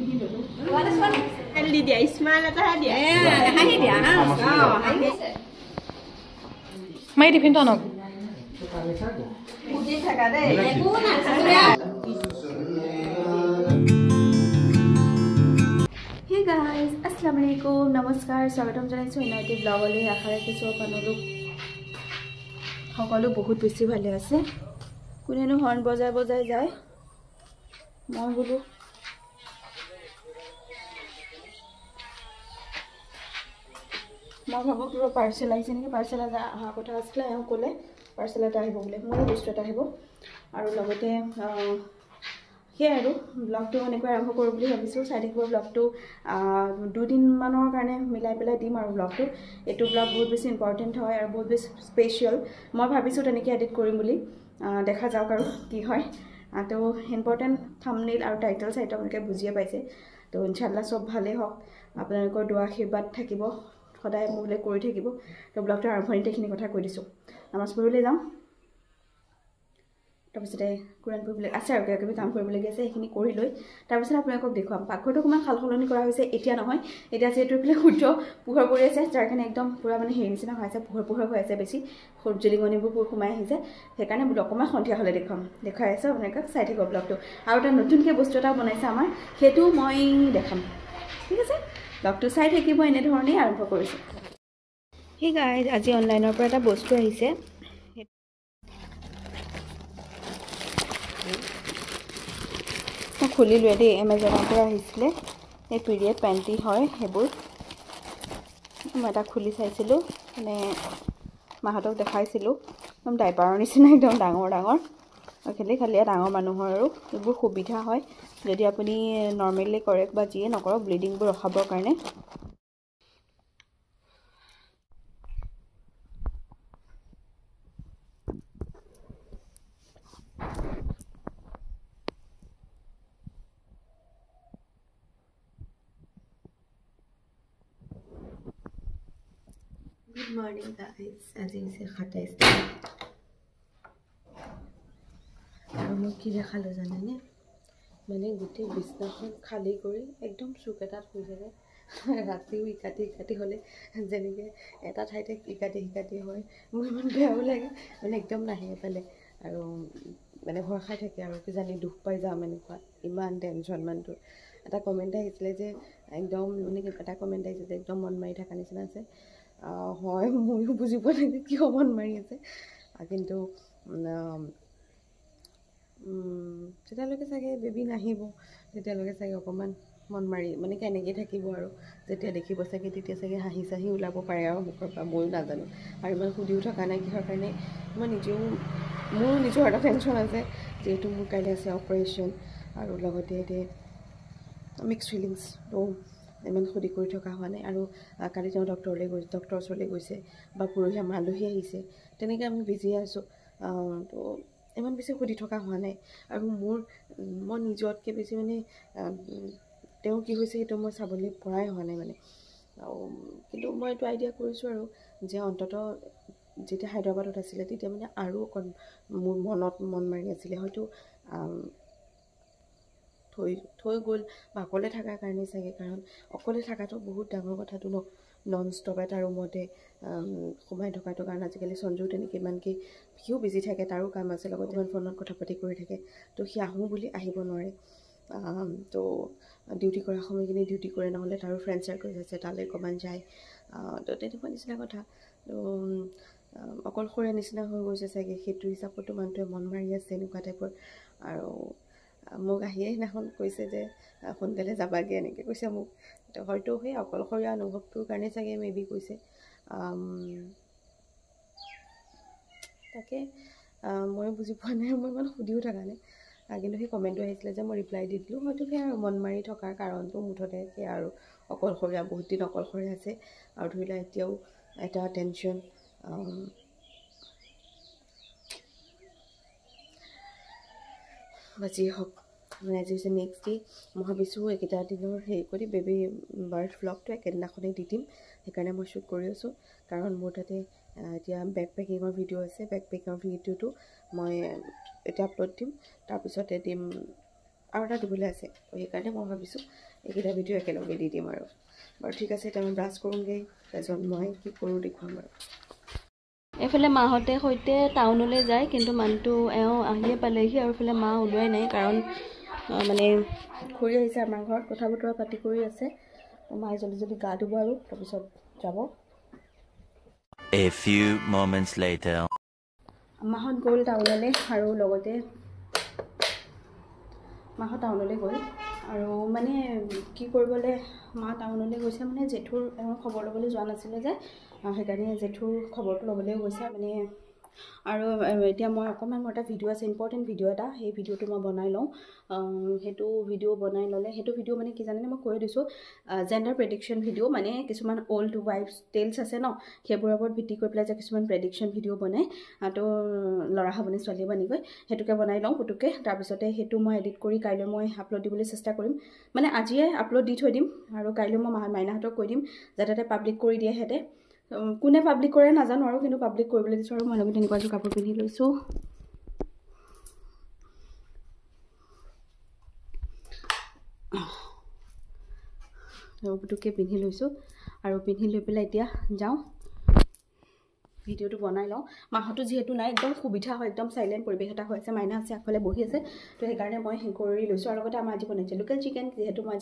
পিন্ধি ললো দি দিয়া স্মাইল এটা দিয়া হাঁহি দিয়া মাই টিফিনটো আনক বুজি থাকা দেই Hey guys, Assalamualaikum, Namaskar, Swagatam janaisu United Vlogole আশা ৰাখিছো আপোনালোক সকলো বহুত বেছি ভালে আছে কোনেনো হৰ্ণ বজাই যায় মই বলো মই ভাবো কিবা পাৰ্সেল আহিছে নেকি পাৰ্সেল অহা কথা আছিলে এওঁ ক'লে পাৰ্সেল এটা আহিব বোলে মোৰ বস্তু এটা আহিব আৰু লগতে সেয়াই আৰু ব্লগটো এনেকৈ আৰম্ভ কৰোঁ বুলি ভাবিছোঁ চাই থাকিব ব্লগটো 2 দিনমানৰ কাৰণে মিলাই পেলাই দিম আৰু ব্লগটো এইটো ব্লগ বহুত বেছি ইম্পৰ্টেণ্ট হয় আৰু বহুত বেছি স্পেচিয়েল মই ভাবিছোঁ তেনেকৈ এডিট কৰিম বুলি দেখা যাওক আৰু কি হয় তো ইম্পৰ্টেণ্ট থাম্বনেইল আৰু টাইটেল চাইটো আপোনালোকে বুজিয়ে পাইছে তো ইনশাআল্লাহ চব ভালেই হওক আপোনালোকৰ দোৱা আশীৰ্বাদ থাকিব সদায় মোলৈ কৰি থাকিব তো ব্লগটো আৰম্ভণিতে এইখিনি কথা কৈ দিছোঁ নামাজ পঢ়িবলৈ যাওঁ তাৰপিছতে কোৰাণ পঢ়িবলৈ আছে আৰু কিবা কাম কৰিবলগীয়া আছে সেইখিনি কৰি লৈ তাৰপিছত আপোনালোকক দেখুৱাম পাকঘৰটো অকণমান সালসলনি কৰা হৈছে এতিয়া নহয় এতিয়া যিহেতু এইফালে সূৰ্য পোহৰ পৰি আছে যাৰ কাৰণে একদম পুৰা মানে হেৰি নিচিনা হৈ আছে পোহৰ হৈ আছে বেছি সূৰ্যলিঙনিবোৰ সোমাই আহিছে সেইকাৰণে বোলো অকণমান সন্ধিয়া হ'লে দেখাই আছোঁ আপোনালোকক চাই থাকিব ব্লগটো আৰু এটা নতুনকৈ বস্তু এটা বনাইছে আমাৰ সেইটো মই দেখাম ঠিক আছে ব্লগটো চাই থাকিব এনেধৰণেই আৰম্ভ কৰিছোঁ সেই গাইজ আজি অনলাইনৰ পৰা এটা বস্তু আহিছে মই খুলিলোঁ দেই এমাজনৰ পৰা আহিছিলে এই পিৰিয়ড পেণ্টি হয় সেইবোৰ মই এটা খুলি চাইছিলোঁ মানে মাহঁতক দেখাইছিলোঁ একদম ডাইপাৰৰ নিচিনা একদম ডাঙৰ খালি ডাঙৰ মানুহৰ আৰু এইবোৰ সুবিধা হয় যদি আপুনি নৰ্মেলি কৰে বা যিয়ে নকৰক ব্লিডিংবোৰ ৰখাবৰ কাৰণে Good morning guys, আজি হৈছে 27 তাৰিখ আৰু মই কি দেখালোঁ জানেনে মানে গোটেই বিছনাখন খালী কৰি একদম চুক এটাত শুই থাকে ৰাতিও ইকাটি হ'লে যেনেকৈ এটা ঠাইতে ইকাটি হয় মোৰ ইমান বেয়াও লাগে মানে একদম নাহে এফালে আৰু মানে ভয় খাই থাকে আৰু কিজানি দুখ পাই যাম এনেকুৱা ইমান টেনশ্যন মানুহটো এটা কমেণ্ট আহিছিলে যে একদম মানে এটা কমেণ্ট আহিছে যে একদম মন মাৰি থকা নিচিনা আছে হয় ময়ো বুজি পোৱা নাই কিয় মন মাৰি আছে কিন্তু যেতিয়ালৈকে চাগে বেবী নাহিব তেতিয়ালৈকে চাগে অকণমান মন মাৰি মানে কেনেকৈ থাকিব আৰু যেতিয়া দেখিব চাগে তেতিয়া চাগে হাঁহি চাহি ওলাব পাৰে আৰু মুখৰ পৰা ময়ো নাজানো আৰু ইমান সুধিও থকা নাই কিহৰ কাৰণে মই মোৰ নিজৰ এটা টেনশ্যন আছে যিহেতু মোৰ কাইলৈ আছে অপাৰেশ্যন আৰু লগতে এতিয়া মিক্স ফিলিংছ তো ইমান সুধি কৰি থকা হোৱা নাই আৰু কালি তেওঁ ডক্টৰৰ ওচৰলৈ গৈছে বা পৰহি আমাৰ আলহী আহিছে তেনেকৈ আমি বিজি আছোঁ তো ইমান বেছি সুধি থকা হোৱা নাই আৰু মই নিজতকৈ বেছি মানে তেওঁ কি হৈছে সেইটো মই চাবলৈ পৰাই হোৱা নাই মানে কিন্তু মই এইটো আইডিয়া কৰিছোঁ আৰু যে অন্ততঃ যেতিয়া হায়দৰাবাদত আছিলে তেতিয়া মানে আৰু অকণ মোৰ মন মাৰি আছিলে হয়তো থৈ গ'ল বা অকলে থকাৰ কাৰণে চাগে কাৰণ অকলে থকাটো বহুত ডাঙৰ কথাটো নন ষ্টপ এটা ৰুমতে সোমাই থকাটো কাৰণ আজিকালি সঞ্জু তেনেকৈ ইমানকৈ সিও বিজি থাকে তাৰো কাম আছে লগতে ইমান ফোনত কথা পাতি কৰি থাকে তো সি আহোঁ বুলি আহিব নোৱাৰে তো ডিউটি কৰা সময়খিনি ডিউটি কৰে নহ'লে তাৰো ফ্ৰেণ্ড চাৰ্কল আছে তালৈ অকণমান যায় তো তেনেকুৱা নিচিনা কথা তো অকলশৰীয়া নিচিনা হৈ গৈছে চাগে সেইটো হিচাপতো মানুহটোৱে মন মাৰি আছে এনেকুৱা টাইপৰ আৰু মোক আহিয়ে সেইদিনাখন কৈছে যে সোনকালে যাবাগৈ এনেকৈ কৈছে মোক তো হয়তো সেই অকলশৰীয়া অনুভৱটোৰ কাৰণে চাগে মেবি কৈছে তাকে মই বুজি পোৱা নাই মই ইমান সুধিও থকা নাই কিন্তু সেই কমেণ্টটো আহিছিলে যে মই ৰিপ্লাই দি দিলোঁ হয়তো সেয়া আৰু মন মাৰি থকাৰ কাৰণটো মুঠতে সেয়া আৰু অকলশৰীয়া বহুত দিন অকলশৰীয়া আছে আৰু ধৰি লোৱা এতিয়াও এটা টেনশ্যন বা যি হওক মানে আজি হৈছে নেক্সট ডে মই ভাবিছোঁ এইকেইটা দিনৰ হেৰি কৰি বেবী বাৰ্থ ভ্লগটো একেদিনাখনেই দি দিম সেইকাৰণে মই শ্বুট কৰি আছোঁ কাৰণ মোৰ তাতে এতিয়া বেগ পেকিঙৰ ভিডিঅ' আছে বেগ পেকিঙৰ ভিডিঅ'টো মই এতিয়া আপলোড দিম তাৰপিছতে দিম আৰু এটা দিবলৈ আছে সেইকাৰণে মই ভাবিছোঁ এইকেইটা ভিডিঅ' একেলগে দি দিম আৰু বাৰু ঠিক আছে এতিয়া মই ব্ৰাছ কৰোঁগৈ তাৰপিছত মই কি কৰোঁ দেখুৱাম বাৰু এইফালে মাহঁতে সৈতে টাউনলৈ যায় কিন্তু মানুহটো এওঁ আহিয়ে পালেহি আৰু এইফালে মা ওলোৱাই নাই কাৰণ মানে খুৰী আহিছে আমাৰ ঘৰত কথা বতৰা পাতি কৰি আছে মায়ে জলদি গা ধুব আৰু তাৰপিছত যাব A few moments later মাহঁত গ'ল টাউনলৈ আৰু লগতে মাহঁত টাউনলৈ গ'ল আৰু মানে কি কৰিবলৈ মা টাউনলৈ গৈছে মানে জেঠুৰ খবৰ ল'বলৈ যোৱা নাছিলে যে সেইকাৰণে জেঠুৰ খবৰটো ল'বলৈও গৈছে মানে আৰু এতিয়া মই অকণমান মোৰ এটা ভিডিঅ' আছে ইম্পৰ্টেণ্ট ভিডিঅ' এটা সেই ভিডিঅ'টো মই বনাই লওঁ সেইটো ভিডিঅ' বনাই ল'লে সেইটো ভিডিঅ' মানে কি জানেনে মই কৈ দিছোঁ জেণ্ডাৰ প্ৰেডিকশ্যন ভিডিঅ' মানে কিছুমান অল্ড ৱাইফছ টেলছ আছে ন সেইবোৰৰ ওপৰত ভিত্তি কৰি পেলাই যে কিছুমান প্ৰেডিকশ্যন ভিডিঅ' বনাই তো ল'ৰা হ'বনে ছোৱালী হ'বনিকৈ সেইটোকে বনাই লওঁ পুতুককৈ তাৰপিছতে সেইটো মই এডিট কৰি কাইলৈ মই আপলোড দিবলৈ চেষ্টা কৰিম মানে আজিয়ে আপলোড দি থৈ দিম আৰু কাইলৈ মই মাইনাহঁতক কৈ দিম যাতে পাব্লিক কৰি দিয়ে সিহঁতে কোনে পাব্লিক কৰে নাজানো আৰু কিন্তু পাব্লিক কৰিবলৈ দিছোঁ আৰু মই লগত তেনেকুৱা এযোৰ কাপোৰ পিন্ধি লৈছোঁ পুতুককৈ পিন্ধি লৈছোঁ আৰু পিন্ধি লৈ পেলাই এতিয়া যাওঁ ভিডিঅ'টো বনাই লওঁ মাহঁতো যিহেতু নাই একদম সুবিধা হয় একদম চাইলেণ্ট পৰিৱেশ এটা হৈ আছে মাইনা আছে আগফালে বহি আছে তো সেইকাৰণে মই কৰি লৈছোঁ আৰু লগতে আমাৰ আজি বনাইছে লোকেল চিকেন যিহেতু মই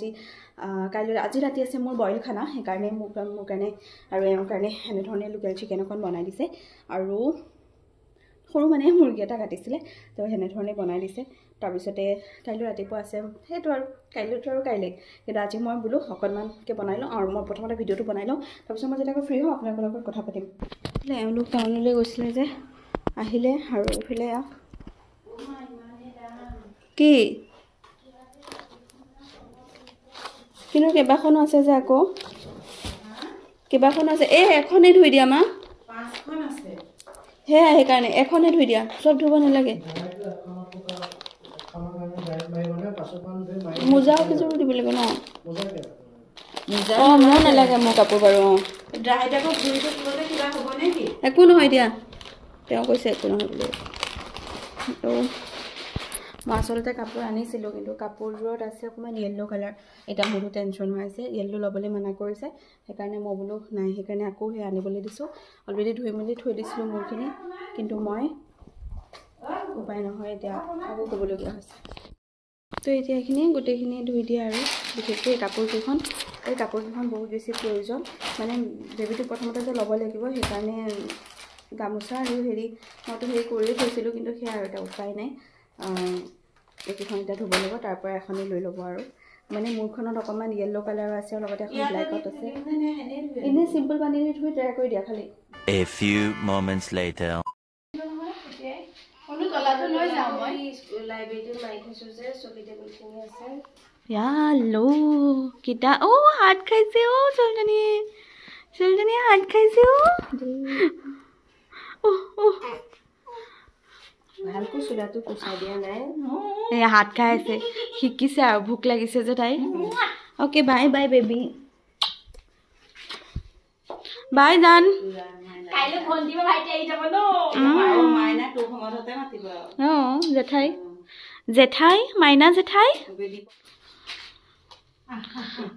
আজি ৰাতি আছে মোৰ বইল খানা সেইকাৰণে মোৰ কাৰণে আৰু এওঁৰ কাৰণে এনেধৰণে লোকেল চিকেন অকণ বনাই দিছে আৰু সৰু মানে মুৰ্গী এটা কাটিছিলে তো সেনেধৰণে বনাই দিছে তাৰপিছতে কাইলৈ ৰাতিপুৱা আছে সেইটো আৰু কাইলৈতো আৰু কাইলৈ কিন্তু আজি মই বোলো অকণমানকৈ বনাই লওঁ আৰু মই প্ৰথমতে ভিডিঅ'টো বনাই লওঁ তাৰপিছত মই যেতিয়া ফ্ৰী হওঁ আপোনালোকৰ লগত কথা পাতিম এওঁলোক টাউনলৈ গৈছিলে যে আহিলে আৰু এইফালে কি কিন্তু কেইবাখনো আছে যে আকৌ কেইবাখনো আছে এই এখনেই ধুই দিয়া মা সেয়া সেইকাৰণে এখনে ধুই দিয়া চব ধুব নালাগে মোজাও কেইযোৰ দিব লাগিব ন অঁ মোৰ নালাগে মোৰ কাপোৰ বাৰু অঁ একো নহয় দিয়া তেওঁ কৈছে একো নহয় বুলি তো মই আচলতে কাপোৰ আনিছিলোঁ কিন্তু কাপোৰযোৰত আছে অকণমান য়েল্ল' কালাৰ এতিয়া মোৰো টেনশ্যন হৈ আছে য়েল্ল' ল'বলৈ মানা কৰিছে সেইকাৰণে মই বোলো নাই সেইকাৰণে আকৌ সেই আনিবলৈ দিছোঁ অলৰেডি ধুই মেলি থৈ দিছিলোঁ মোৰখিনি কিন্তু মই উপায় নহয় এতিয়া আকৌ ক'বলগীয়া হৈছে তো এতিয়া এইখিনি গোটেইখিনি ধুই দিয়ে আৰু বিশেষকৈ এই কাপোৰকেইখন বহুত বেছি প্ৰয়োজন মানে বেবীটো প্ৰথমতে যে ল'ব লাগিব সেইকাৰণে গামোচা আৰু মইতো কৰিয়ে থৈছিলোঁ কিন্তু সেয়া আৰু এটা উপায় নাই এইকেইখন এতিয়া ধুব লাগিব তাৰপৰা এখনেই লৈ ল'ব আৰু মানে মূৰখনত অকণমান য়েল্ল' কালাৰ আছে আৰু লগতে এখন ব্লেকত আছে এনেই চিম্পল পানী দি ধুই ট্ৰাই কৰি দিয়া খালি A few moments later কিটা হাত খাইছে ছোৱালীজনীয়ে হাত খাইছে ভালকৈ চোলাটো কুচাই দিয়া নাই এই হাত খাই আছে শিকিছে আৰু ভোক লাগিছে যে তাই অ'কে বাই বাই বেবী বাই জান জেঠাই মাইনা জেঠাই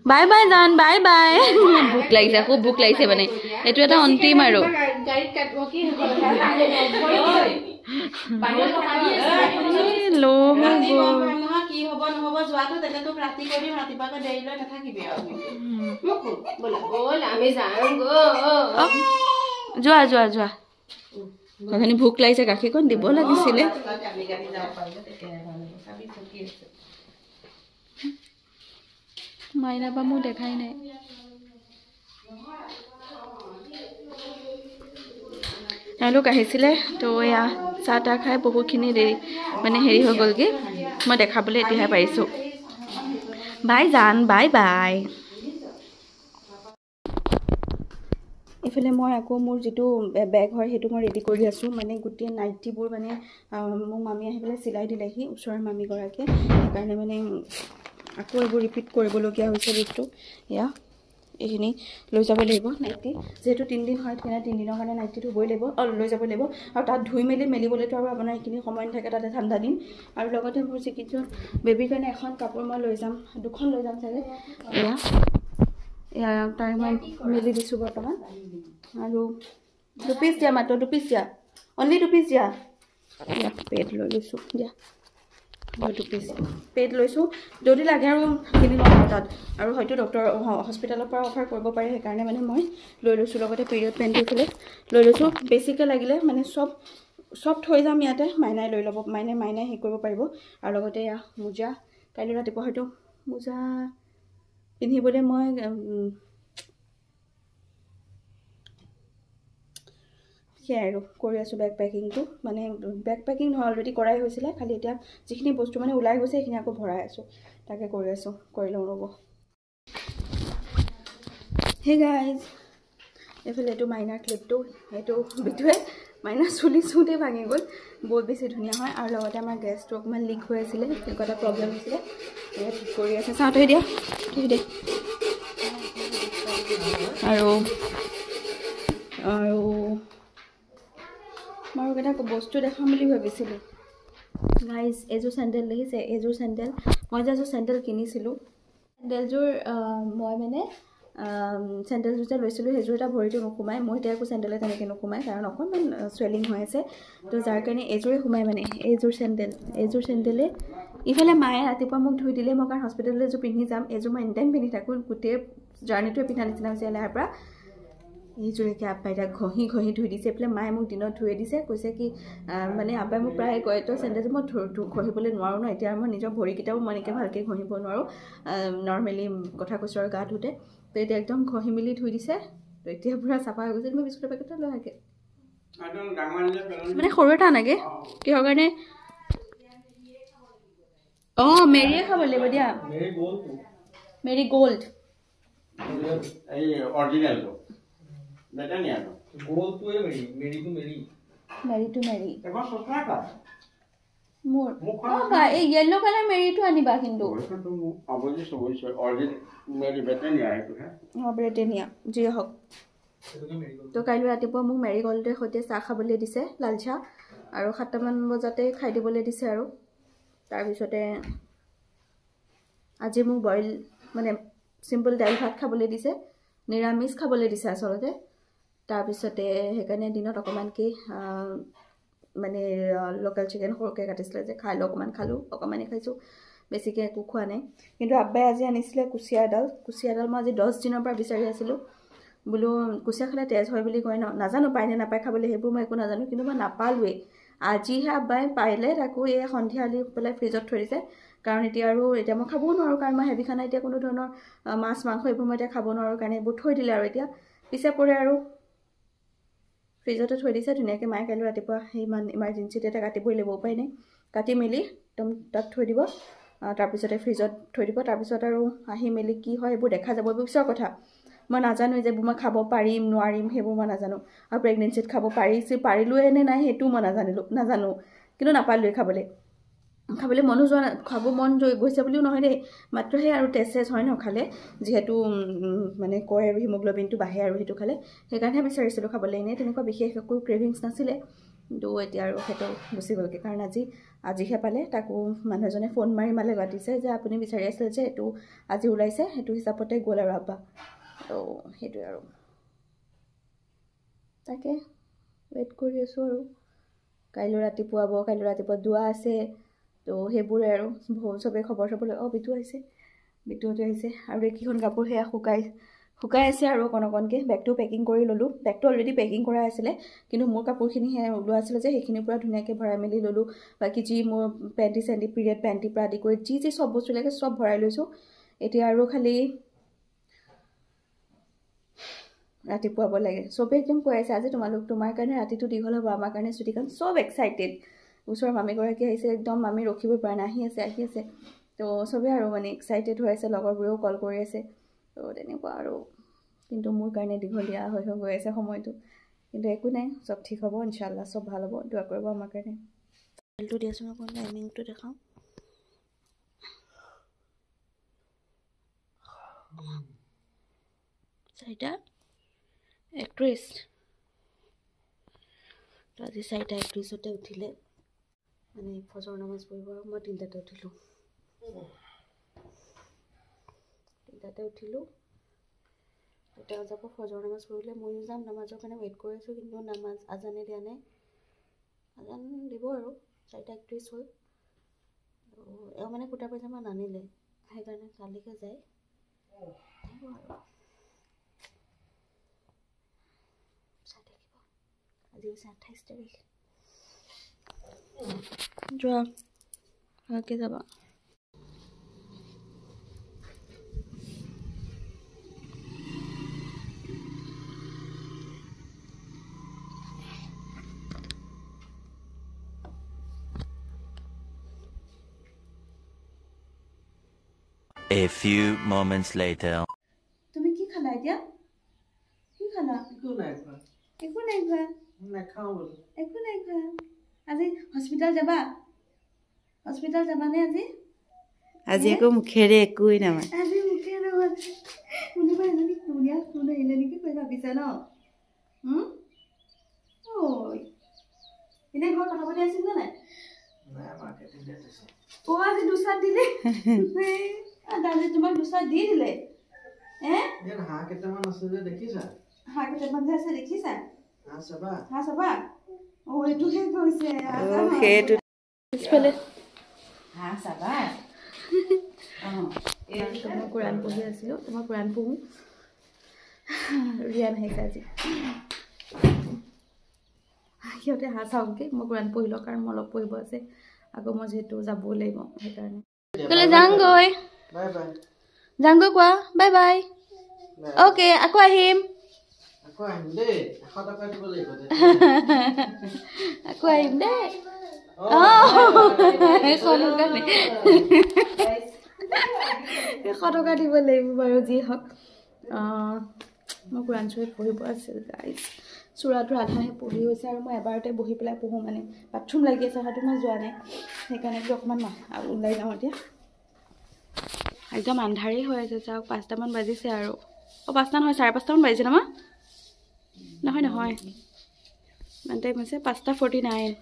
বাই বাই জান বাই বাই ভোক লাগিছে খুব ভোক লাগিছে মানে এইটো এটা অন্তিম আৰু যোৱা যোৱা যোৱা সেইখিনি ভোক লাগিছে গাখীৰকণ দিব লাগিছিলে মাইনা বা মোক দেখাই নাই তেওঁলোক আহিছিলে তো এয়া চাহ তাহ খাই বহুতখিনি দেৰি মানে হেৰি হৈ গ'লগৈ মই দেখাবলৈ এতিয়াহে পাৰিছোঁ বাই জান বাই বাই এইফালে মই আকৌ মোৰ যিটো বেগ হয় সেইটো মই ৰেডি কৰি আছোঁ মানে গোটেই নাইটিবোৰ মানে মোক মামী আহি পেলাই চিলাই দিলেহি ওচৰৰ মামীগৰাকীয়ে সেইকাৰণে মানে আকৌ এইবোৰ ৰিপিট কৰিবলগীয়া হৈছে বেগটো এয়া এইখিনি লৈ যাব লাগিব নাইটি যেহেতু 3 দিন হয় তেনে 3 দিনৰ কাৰণে নাইটিটো বই লাগিব লৈ যাব লাগিব আৰু তাত ধুই মেলি মেলিবলৈতো আৰু আপোনাৰ এইখিনি সময় নাথাকে তাতে ঠাণ্ডা দিন আৰু লগতে মোৰ যিকিছু বেবীৰ কাৰণে এখন কাপোৰ মই লৈ যাম দুখন লৈ যাম চাগে এয়া তাৰ মই মেলি দিছোঁ বৰ্তমান আৰু 2 পিচ দিয়া মাত্ৰ 2 পিচ দিয়া অনলি 2 পিচ দিয়া পেড লৈ লৈছোঁ দিয়া 2 পিচ পেড লৈছোঁ যদি লাগে আৰু কিনি ল'ম তাত আৰু হয়তো ডক্টৰ হস্পিটেলৰ পৰা অফাৰ কৰিব পাৰে সেইকাৰণে মানে মই লৈ লৈছোঁ লগতে পিৰিয়ড পেণ্ট এইফালে লৈ লৈছোঁ বেছিকৈ লাগিলে মানে চব থৈ যাম ইয়াতে মাইনাই লৈ ল'ব মাইনাই হেৰি কৰিব পাৰিব আৰু লগতে এয়া মোজা কাইলৈ ৰাতিপুৱা হয়তো মোজা পিন্ধিবলৈ মই সেয়াই আৰু কৰি আছোঁ বেগ পেকিংটো মানে বেগ পেকিং নহয় অলৰেডি কৰাই হৈছিলে খালি এতিয়া যিখিনি বস্তু মানে ওলাই গৈছে সেইখিনি আকৌ ভৰাই আছোঁ তাকে কৰি আছোঁ কৰি লওঁ ৰ'ব হে গাইজ এইফালে এইটো মাইনাৰ ক্লিপটো এইটো বিটুৱে মাইনাৰ চুলি চুতে ভাঙি গ'ল বহুত বেছি ধুনীয়া হয় আৰু লগতে আমাৰ গেছটো অকণমান লিক হৈ আছিলে তেনেকুৱা এটা প্ৰব্লেম হৈছিলে এয়া ঠিক কৰি আছে চাওঁ থৈ দিয়া আৰু মই এটা বস্তু দেখাম বুলি ভাবিছিলোঁ গাইজ এইযোৰ চেণ্ডেল দেখিছে এইযোৰ চেণ্ডেল মই যে এযোৰ চেণ্ডেল কিনিছিলোঁ চেণ্ডেলযোৰ মই মানে চেণ্ডেলযোৰ যে লৈছিলোঁ সেইযোৰ এটা ভৰিটো নোসোমাই মই এতিয়া একো চেণ্ডেলে তেনেকৈ নোসোমাই কাৰণ অকণমান চুৱেলিং হৈ আছে তো যাৰ কাৰণে এইযোৰে সোমাই মানে এইযোৰ চেণ্ডেলে ইফালে মায়ে ৰাতিপুৱা মোক ধুই দিলে মই কাৰণ হস্পিটেললৈ এযোৰ পিন্ধি যাম এইযোৰ মই এনি টাইম পিন্ধি থাকোঁ গোটেই জাৰ্ণিটোৱে পিন্ধা নিচিনা হৈছে ইয়াৰ পৰা এইযোৰ এতিয়া আব্বাই এতিয়া ঘঁহি ধুই দিছে এইফালে মায়ে মোক দিনত ধুই দিছে কৈছে কি মানে আব্বাই মোক প্ৰায় কয় তো চেণ্ডেলযোৰ মই ঘঁহিবলৈ নোৱাৰোঁ ন এতিয়া মই নিজৰ ভৰিকেইটাও মই এনেকৈ ভালকৈ ঘঁহিব নোৱাৰোঁ নৰ্মেলি কথা কৈছোঁ আৰু গা ধুতে তো এতিয়া একদম ঘঁহি মেলি ধুই দিছে তো এতিয়া পূৰা চাফা হৈ গৈছে মই বিস্কুটৰ পেকেটটো লৈ আগে মানে সৰু এটা আনাগে কিহৰ কাৰণে মেৰিয়ে খাব লাগিব দিয়া মেৰি গ'ল্ড মেৰি মোৰ এই য়েল্লো কালাৰ মেৰিটো আনিবা কিন্তু ব্ৰিটেনিয়া যিয়ে হওক তো কাইলৈ ৰাতিপুৱা মোক মেৰি গ'ল্ডৰ সৈতে চাহ খাবলৈ দিছে লাল চাহ আৰু 7টামান বজাতে খাই দিবলৈ দিছে আৰু তাৰপিছতে আজি মোক বইল মানে চিম্পল দাইল ভাত খাবলৈ দিছে নিৰামিষ খাবলৈ দিছে আচলতে তাৰপিছতে সেইকাৰণে দিনত অকণমানকৈ মানে লোকেল চিকেন সৰুকৈ কাটিছিলে যে খাই লৈ অকণমান খালোঁ অকণমানেই খাইছোঁ বেছিকৈ একো খোৱা নাই কিন্তু আব্বাই আজি আনিছিলে কুচিয়াডাল মই আজি 10 দিনৰ পৰা বিচাৰি আছিলোঁ বোলো কুচিয়া খালে তেজ হয় বুলি কয় নাজানো পায় নে নাপায় খাবলৈ সেইবোৰ মই একো নাজানো কিন্তু মই নাপালোৱেই আজিহে আব্বাই পাৰিলে তাকো এই সন্ধিয়া আলি পেলাই ফ্ৰিজত থৈ দিছে কাৰণ এতিয়া মই খাবও নোৱাৰোঁ কাৰণ মই হেভি খানা এতিয়া কোনো ধৰণৰ মাছ মাংস এইবোৰ মই এতিয়া খাব নোৱাৰোঁ কাৰণে এইবোৰ থৈ দিলে আৰু এতিয়া পিছে পৰে আৰু ফ্ৰিজতে থৈ দিছে ধুনীয়াকৈ মায়ে কাইলৈ ৰাতিপুৱা সেই ইমাৰ্জেঞ্চিত এটা কাটিবই লাগিব উপায় নাই কাটি মেলি একদম তাত থৈ দিব তাৰপিছতে ফ্ৰিজত থৈ দিব তাৰপিছত আৰু আহি মেলি কি হয় এইবোৰ দেখা যাব পিছৰ কথা মই নাজানো যে মই খাব পাৰিম নোৱাৰিম সেইবোৰ মই নাজানো আৰু প্ৰেগনেঞ্চিত খাব পাৰিলোৱে নে নাই সেইটোও মই নাজানো কিন্তু নাপালোৱে খাবলৈ মনো যোৱা খাব মন গৈছে বুলিও নহয় দেই মাত্ৰ সেই আৰু টেষ্ট হয় ন খালে যিহেতু মানে কয় আৰু হিমোগ্ল'বিনটো বাঢ়ে আৰু সেইটো খালে সেইকাৰণেহে বিচাৰিছিলোঁ খাবলৈ এনেই তেনেকুৱা বিশেষ একো ক্ৰেভিংছ নাছিলে কিন্তু এতিয়া আৰু সেইটো গুচি গ'লগৈ কাৰণ আজিহে পালে তাকো মানুহ এজনে ফোন মাৰি মাতিছে যে আপুনি বিচাৰি আছিল যে এইটো আজি ওলাইছে সেইটো হিচাপতে গ'ল আৰু আব্বা তো সেইটোৱে আৰু তাকে ৱেইট কৰি আছোঁ আৰু কাইলৈ ৰাতিপুৱা দোৱা আছে তো সেইবোৰে আৰু চবেই খবৰ চবলৈ বিটুহঁতে আহিছে আৰু এইকেইখন কাপোৰ সেয়া শুকাই আছে আৰু অকণকৈ বেগটো পেকিং কৰি ল'লোঁ বেগটো অলৰেডি পেকিং কৰা আছিলে কিন্তু মোৰ কাপোৰখিনি ওলোৱা আছিলে যে সেইখিনিৰ পৰা ধুনীয়াকৈ ভৰাই মেলি ল'লোঁ বাকী যি মোৰ পেণ্টি পিৰিয়ড পেণ্টিৰ পৰা আদি কৰি যি চব বস্তু লাগে চব ভৰাই লৈছোঁ এতিয়া আৰু খালি ৰাতিপুৱাব লাগে চবেই একদম কৈ আছে আজি তোমাৰ কাৰণে ৰাতিটো দীঘল হ'ব আমাৰ কাৰণে ছুটি কাৰণ চব এক্সাইটেড ওচৰৰ মামীগৰাকী আহিছে একদম মামী ৰখিবই পৰা নাই আহি আছে তো চবেই আৰু মানে এক্সাইটেড হৈ আছে লগৰবোৰেও কল কৰি আছে তো তেনেকুৱা আৰু কিন্তু মোৰ কাৰণে দীঘলীয়া হৈ গৈ আছে সময়টো কিন্তু একো নাই চব ঠিক হ'ব ইনশাআল্লাহ চব ভাল হ'ব দোৱা কৰিব আমাৰ কাৰণে তেলটো দিয়াচোন আকৌ টাইমিংটো দেখাওঁ 4:31 তো আজি 4:31 উঠিলে মানে ফজৰ নামাজ পঢ়িব আৰু মই 3টাতে উঠিলোঁ 3টাতে উঠিলোঁ এতিয়া যাব ফজৰ নামাজ পঢ়িলে ময়ো যাম নামাজৰ কাৰণে ৱেইট কৰি আছোঁ কিন্তু নামাজ আজানে দিয়া নাই আজান দিব আৰু 4:31 হ'ল এওঁ মানে কুৰ্তা পাইজামা নানিলে সেইকাৰণে কালিকে যায় আহিব আৰু চাই থাকিব আজি হৈছে 28 তাৰিখ যোৱা ভালকৈ যাবা A few moments later. তুমি কি খালা এতিয়া কি খালা একো নাই খোৱা একো নাই খোৱা আজি হস্পিটাল যাবানে আজি একো মুখেৰে একোই নামায় আজি মুখেৰে নামায় কোনোবা এজনী কোনিয়া কোন আহিলে নেকি কৈ ভাবিছা ন এনে ঘৰত কথা পাতি আছিল নে নাই আজি দুচাত দিলে দাদা তোমাক দুচাত দি দিলে হাঁহ কেইটামান আছে যে দেখিছা হাঁহ কেইটামান যে আছে দেখিছা হাঁহ চাবা এইটো শেষ হৈছে সেইটো পিছফালে হাঁহ চাবা মই কোৰাণ পঢ়ি আছিলোঁ মই কোৰাণ পঢ়োঁ ৰিয়ান আহিছে আজি সিহঁতে হাঁহ চাওঁকৈ মই কোৰাণ পঢ়ি লওঁ কাৰণ মই অলপ পঢ়িব আছে আকৌ মই যিহেতু যাবও লাগিব সেইকাৰণে তোলে যাংগৈ কোৱা বাই বাই অ'কে আকৌ আহিম দেই আকৌ আহিম দেই 100 টকা দিব লাগিব বাৰু যি হওক মই কোৰাণ চৰিত পঢ়িব আছিল গাইজ চূৰাটো আধাহে পঢ়ি হৈছে আৰু মই এবাৰতে বহি পেলাই পঢ়োঁ মানে বাথৰুম লাগি আছে হয়তো মই যোৱা নাই সেইকাৰণে অকণমান ওলাই যাওঁ এতিয়া একদম আন্ধাৰেই হৈ আছে চাওক 5টামান বাজিছে আৰু 5টা নহয় 5:30মান বাজিছে নহয় ইমান টাইম হৈছে 5:49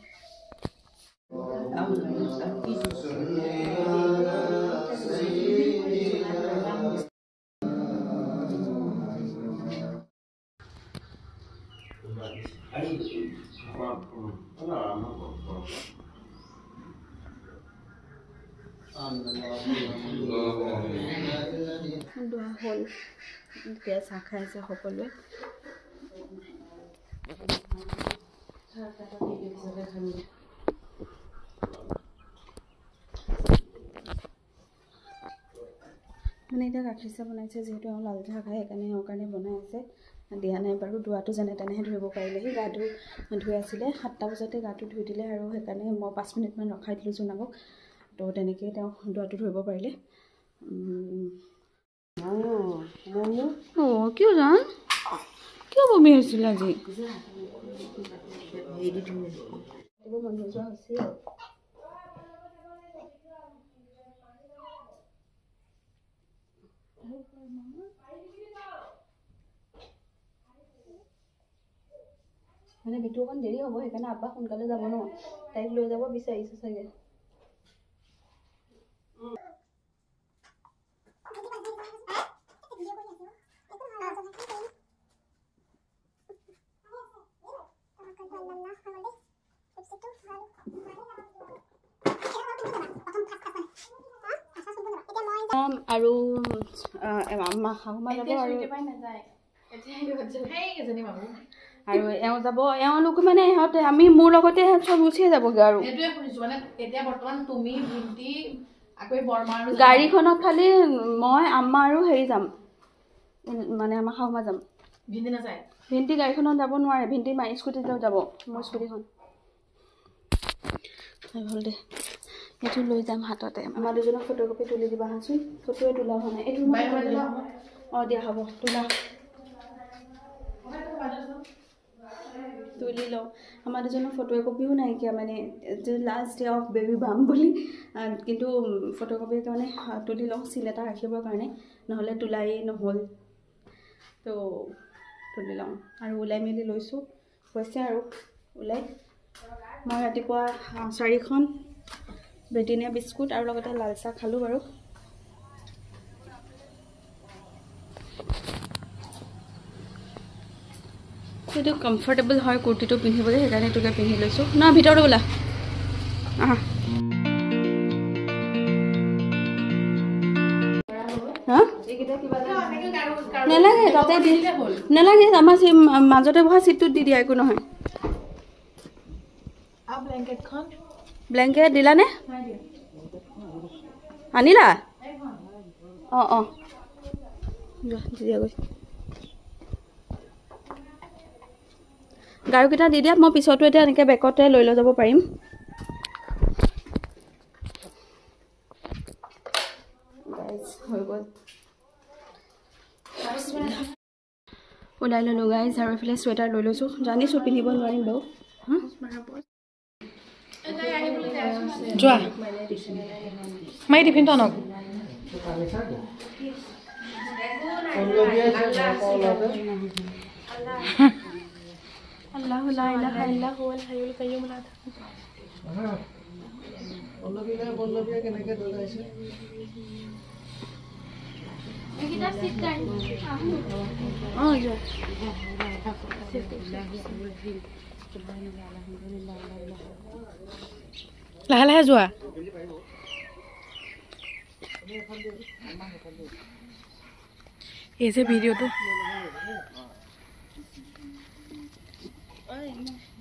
দোৱা হ'ল এতিয়া চাহ খাইছে সকলোৱে মানে এতিয়া গাখীৰ চাহ বনাইছে যিহেতু এওঁ লাল চাহ খায় সেইকাৰণে এওঁৰ কাৰণে বনাই আছে দিয়া নাই বাৰু দোৱাটো যেনে তেনেহে ধৰিব পাৰিলেহি গা ধুই আছিলে 7টা বজাতে গাটো ধুই দিলে আৰু সেইকাৰণে মই 5 মিনিটমান ৰখাই দিলোঁ জোনাবক তো তেনেকৈয়ে তেওঁ দোৱাটো ধৰিব পাৰিলে কিয় জান কিয় বমি হৈছিল আজি মন নোযোৱা হৈছিল মানে বিটু অকণ দেৰি হ'ব সেইকাৰণে আব্বা সোনকালে যাব ন তাইক লৈ যাব বিচাৰিছে চাগে আৰু শাহুমা যাব আৰু এওঁ যাব এওঁলোক মানে ইহঁতে আমি মোৰ লগতে চব গুচিয়ে যাবগৈ আৰু গাড়ীখনত খালি মই আম্মা আৰু হেৰি যাম মানে আমাৰ শাহুমা যাম ভিন্টি গাড়ীখনত যাব নোৱাৰে ভিন্টি স্কুটিত যাব মোৰ স্কুটিখন হ'ল দে এইটো লৈ যাম হাততে আমাৰ দুজনক ফটোকপি তুলি দিবা হাচোন ফটোৱে তোলা হোৱা নাই এইটো দিয়া হ'ব তুলি লওঁ আমাৰ দুজনৰ ফটোকপিও নাইকিয়া মানে লাষ্ট ডে অফ বেবী বাম বুলি কিন্তু ফটোকপিৰ কাৰণে তুলি লওঁ চিল এটা ৰাখিবৰ কাৰণে নহ'লে তোলাই নহ'ল তো তুলি লওঁ আৰু ওলাই মেলি লৈছোঁ হৈছে আৰু ওলাই মই ৰাতিপুৱা 4খন ব্ৰিটেনিয়া বিস্কুট আৰু লগতে লাল চাহ খালোঁ বাৰু এইটো কমফৰ্টেবল হয় কুৰ্তিটো পিন্ধিবলৈ সেইকাৰণে এইটোকে পিন্ধি লৈছোঁ না ভিতৰত ওলা আহা নালাগে তাতে নালাগে আমাৰ মাজতে বহা চিটটোত দি দিয়া একো নহয় ব্লেংকেট দিলানে আনিলা অঁ অঁ দিয়া গৈছে গাৰুকেইটা দি দিয়া মই পিছতো এতিয়া এনেকৈ বেগতে লৈ যাব পাৰিম হৈ গ'ল ওলাই ল'লোঁ গাইজ আৰু এইফালে চুৱেটাৰ লৈ লৈছোঁ জানিছোঁ পিন্ধিব নোৱাৰিম বাৰু যোৱা মাৰি টিফিনটো আনক আল্লাহু লা ইলাহা ইল্লা হুৱাল হাইয়ুল কাইয়্যুম লা পল্লৱীয়ে কেনেকৈ দৌৰাইছে লাহে লাহে যোৱা এই যে ভিডিঅ'টো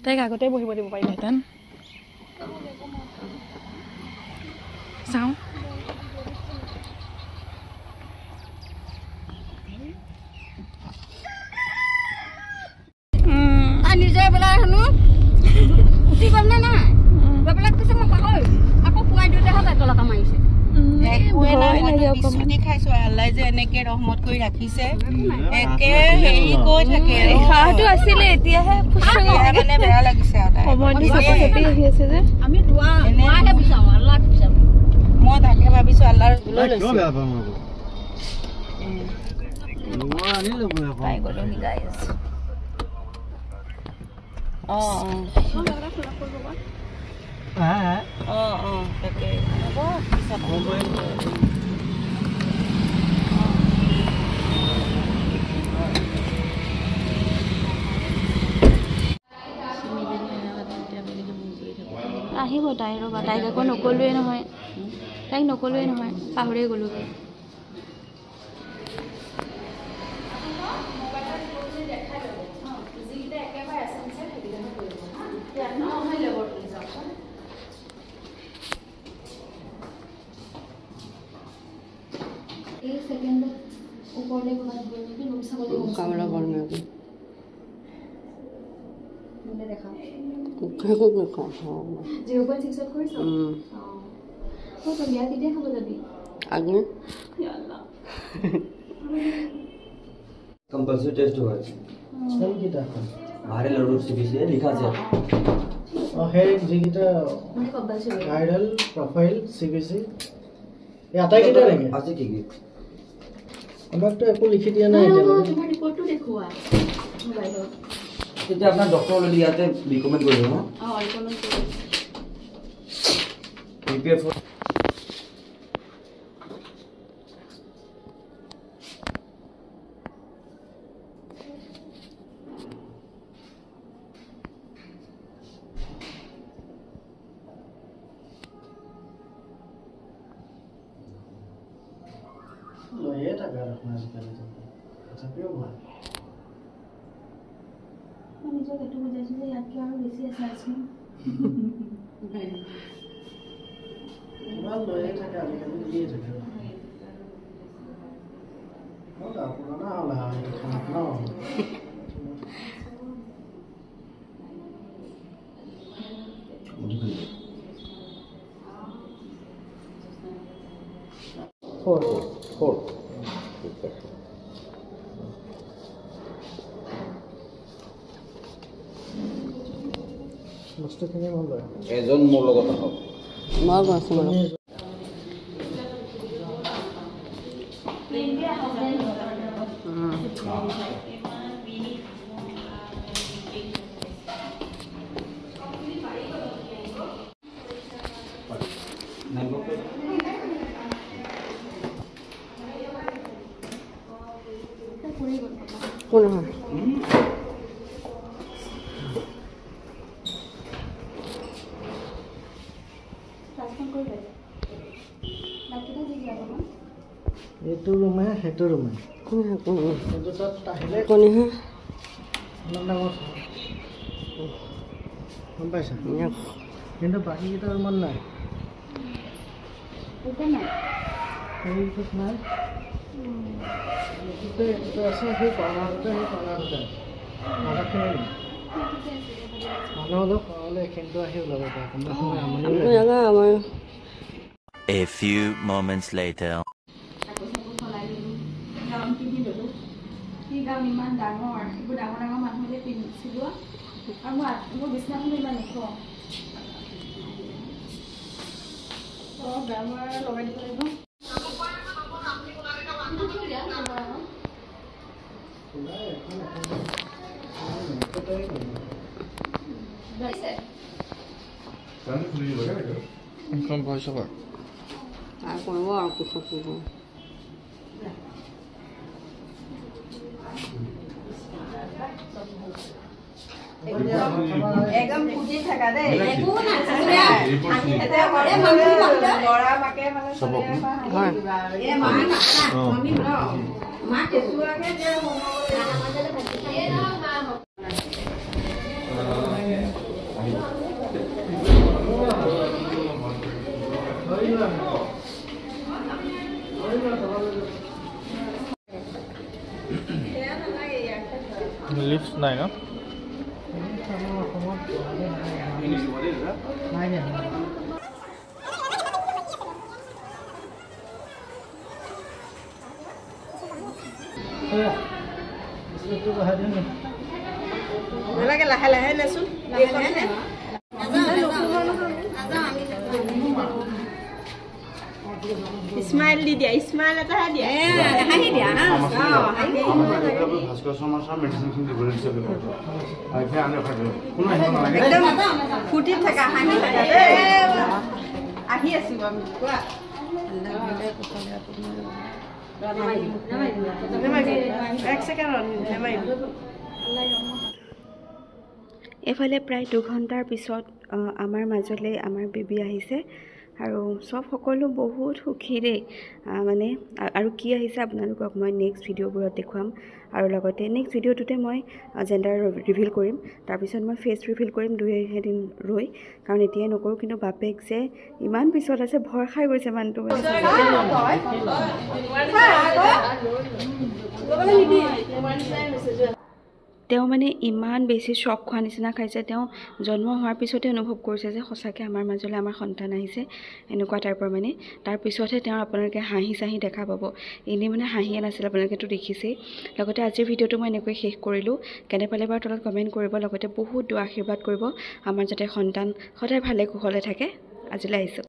তাইক আগতে বহিব দিব পাৰিলেহেঁতেন চাওঁ নিজে পেলাই শুনো উঠি গ'ল নে নাই গৈ পেলাই কৈছে মই পাহৰি আকৌ পুৱাই দিওঁতেহে বেতলকা মাৰিছে বিস্কুটি খাইছো আল্লাই যে এনেকে ৰহমত কৰি ৰাখিছে একে হেৰি কৈ থাকে খাওঁটো আছিলে এতিয়াহে মানে বেয়া লাগিছে আমি দুৱাহে বিচাৰো আল্লাহ বিচাৰো মই তাকে ভাবিছো আল্লাহৰ পাই গ'লো গাইজ তাকে আহিব তাই ৰ'বা তাইক আকৌ নকলোৱেই নহয় পাহৰিয়ে গ'লোগৈ কামৰা বনাবি আগে कंपल्सरी टेस्ट हुआ है কোন কিটা বাহারে লড়ু সিবিসি লিখা আছে হে যেটা ভাইরাল প্রোফাইল সিবিসি এটাই কিটা লাগে আছে কি কি আমাক তো একো লিখি দিয়া নাই এতিয়া তোমাৰ ৰিপৰ্টটো দেখুৱা মোবাইলত তেতিয়া আপোনাৰ ডক্টৰ লৈ ইয়াতে ৰিকমেন্ড কৰিব ন ৰিকমেন্ড কৰিব প্ৰিপেয়াৰ ফৰ লয়ে টাকা ৰাখনা আজিকালি তথাপিও ভাল মই নিজক এইটো বুজাইছোঁ যে ইয়াতকৈ আৰু বেছি আছে আছোঁ ইমান লয়ে থাকে আজিকালি দিয়ে থাকে পুৰণা হ'ল এইটো খানাত ন Four. বস্তুখিনি মই লৈ এজন মোৰ লগত আহক মই গৈছোঁ বাৰু কোন হয় এইটো ৰুমে সেইটো ৰুমে কোন হয় কিন্তু তাত আহিলে কোন হয় ইমান ডাঙৰ গম পাইছা কিন্তু বাকীকেইটা ৰুমত নাই সেইটোত নাই এইটো আছে সেই কৰ্ণাৰতে সেই কৰ্ণাৰতে মানুহখিনি নাই মানুহ অলপ হ'লে এইখিনিতো আহি ওলাব পাৰে কোনোবা সময় আমনি লাগে A few moments later. Gown ইমান ডাঙৰ এইবোৰ ডাঙৰ ডাঙৰ মানুহে পিন্ধিছিলোঁ আৰু মোৰ বিচনাখন ইমান ওখ বেমাৰ লগাই দিব লাগিব একদম ফুটি থাকা দেই একো ল'ৰা মাকে মানে কেঁচুৱাকে লিফ্ট নাই ন নালাগে লাহে লাহে নেচোন স্মাইল দি দিয়া স্মাইল এটা দিয়া হাঁহি দিয়া ফুটি থাকা হাঁহি থাকা আহি আছো আমি কোৱা এফালে প্ৰায় 2 ঘণ্টাৰ পিছত আমাৰ মাজলৈ আমাৰ বেবী আহিছে আৰু সকলো বহুত সুখী দেই মানে আৰু কি আহিছে আপোনালোকক মই নেক্সট ভিডিঅ'বোৰত দেখুৱাম আৰু লগতে নেক্সট ভিডিঅ'টোতে মই জেণ্ডাৰ ৰিভিল কৰিম তাৰপিছত মই ফেচ ৰিভিল কৰিম 2 এদিন ৰৈ কাৰণ এতিয়াই নকৰোঁ কিন্তু বাপেক যে ইমান পিছত আছে ভয় খাই গৈছে মানুহটো তেওঁ মানে ইমান বেছি শ্বক খোৱা নিচিনা খাইছে তেওঁ জন্ম হোৱাৰ পিছতে অনুভৱ কৰিছে যে সঁচাকৈ আমাৰ মাজলৈ আমাৰ সন্তান আহিছে এনেকুৱা টাইপৰ মানে তাৰপিছতহে তেওঁ আপোনালোকে হাঁহি চাহি দেখা পাব এনেই মানে হাঁহিয়ে নাছিল আপোনালোকেতো দেখিছেই লগতে আজিৰ ভিডিঅ'টো মই এনেকৈ শেষ কৰিলোঁ কেনে পালে বাৰু তলত কমেণ্ট কৰিব লগতে বহুত আশীৰ্বাদ কৰিব আমাৰ যাতে সন্তান সদায় ভালে কুশলে থাকে আজিলৈ আহিছোঁ